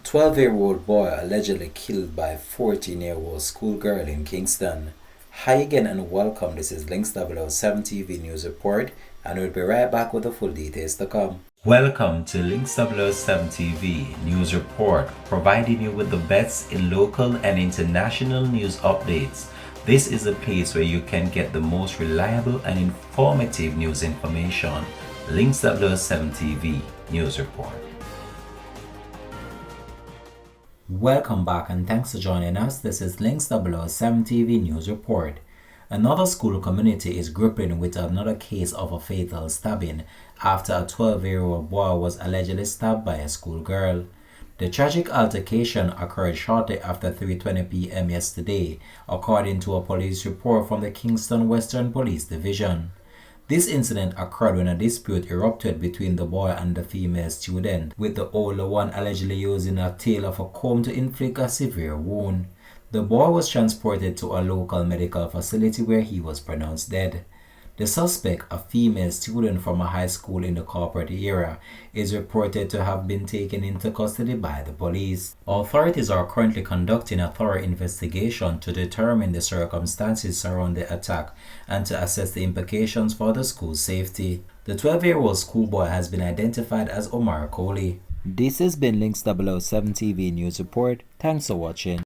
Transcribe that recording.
12-year-old boy allegedly killed by 14-year-old schoolgirl in Kingston. Hi again and welcome. This is Links 007 TV News Report, and we'll be right back with the full details to come. Welcome to Links 007 TV News Report, providing you with the best in local and international news updates. This is a place where you can get the most reliable and informative news information. Links 007 TV News Report. Welcome back and thanks for joining us. This is Links 007 TV News Report. Another school community is gripping with another case of a fatal stabbing after a 12-year-old boy was allegedly stabbed by a schoolgirl. The tragic altercation occurred shortly after 3:20 p.m. yesterday, according to a police report from the Kingston Western Police Division. This incident occurred when a dispute erupted between the boy and the female student, with the older one allegedly using a tail of a comb to inflict a severe wound. The boy was transported to a local medical facility where he was pronounced dead. The suspect, a female student from a high school in the corporate area, is reported to have been taken into custody by the police. Authorities are currently conducting a thorough investigation to determine the circumstances surrounding the attack and to assess the implications for the school's safety. The 12-year-old schoolboy has been identified as Omar Kohli. This has been Links 007 TV News Report. Thanks for watching.